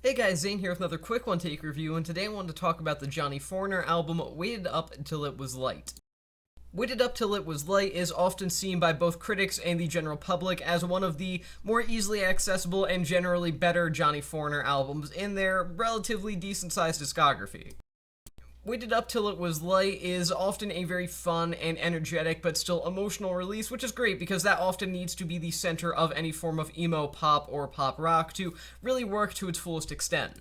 Hey guys, Zane here with another quick one take review, and today I wanted to talk about the Johnny Foreigner album, Waited Up Until It Was Light. Waited Up Till It Was Light is often seen by both critics and the general public as one of the more easily accessible and generally better Johnny Foreigner albums in their relatively decent-sized discography. Waited Up Till It Was Light is often a very fun and energetic but still emotional release, which is great because that often needs to be the center of any form of emo pop or pop rock to really work to its fullest extent.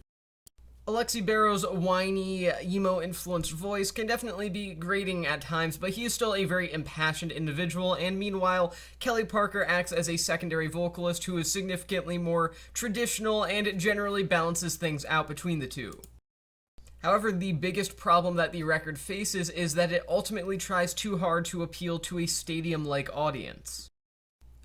Alexi Barrow's whiny, emo-influenced voice can definitely be grating at times, but he is still a very impassioned individual, and meanwhile, Kelly Parker acts as a secondary vocalist who is significantly more traditional and generally balances things out between the two. However, the biggest problem that the record faces is that it ultimately tries too hard to appeal to a stadium-like audience.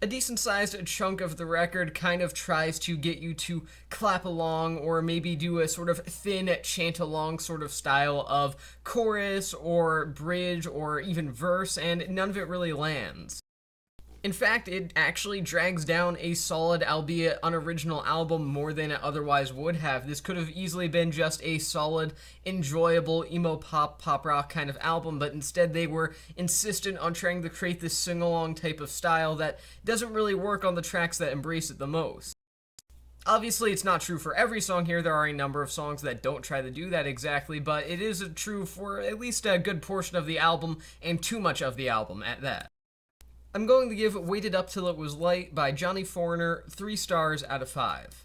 A decent-sized chunk of the record kind of tries to get you to clap along or maybe do a sort of thin chant-along sort of style of chorus or bridge or even verse, and none of it really lands. In fact, it actually drags down a solid, albeit unoriginal album more than it otherwise would have. This could have easily been just a solid, enjoyable, emo pop rock kind of album, but instead they were insistent on trying to create this sing-along type of style that doesn't really work on the tracks that embrace it the most. Obviously, it's not true for every song here. There are a number of songs that don't try to do that exactly, but it is true for at least a good portion of the album, and too much of the album at that. I'm going to give Waited Up Till It Was Light by Johnny Foreigner 3 stars out of 5.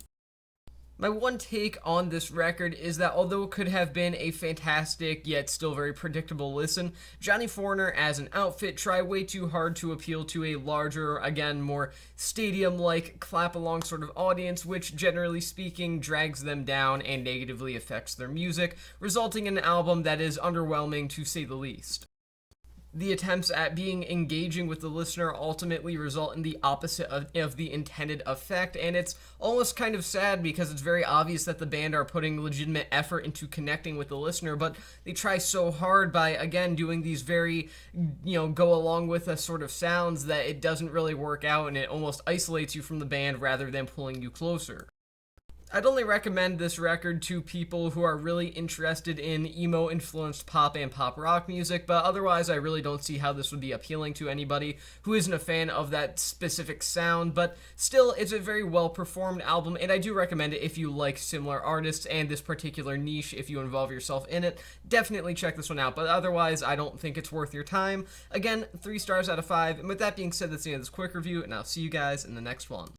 My one take on this record is that although it could have been a fantastic yet still very predictable listen, Johnny Foreigner as an outfit try way too hard to appeal to a larger, again, more stadium-like clap-along sort of audience, which generally speaking drags them down and negatively affects their music, resulting in an album that is underwhelming to say the least. The attempts at being engaging with the listener ultimately result in the opposite of the intended effect, and it's almost kind of sad because it's very obvious that the band are putting legitimate effort into connecting with the listener, but they try so hard by, again, doing these very, go along with us sort of sounds that it doesn't really work out, and it almost isolates you from the band rather than pulling you closer. I'd only recommend this record to people who are really interested in emo-influenced pop and pop rock music, but otherwise I really don't see how this would be appealing to anybody who isn't a fan of that specific sound, but still, it's a very well-performed album, and I do recommend it if you like similar artists and this particular niche. If you involve yourself in it, definitely check this one out, but otherwise, I don't think it's worth your time. Again, 3 stars out of 5, and with that being said, that's the end of this quick review, and I'll see you guys in the next one.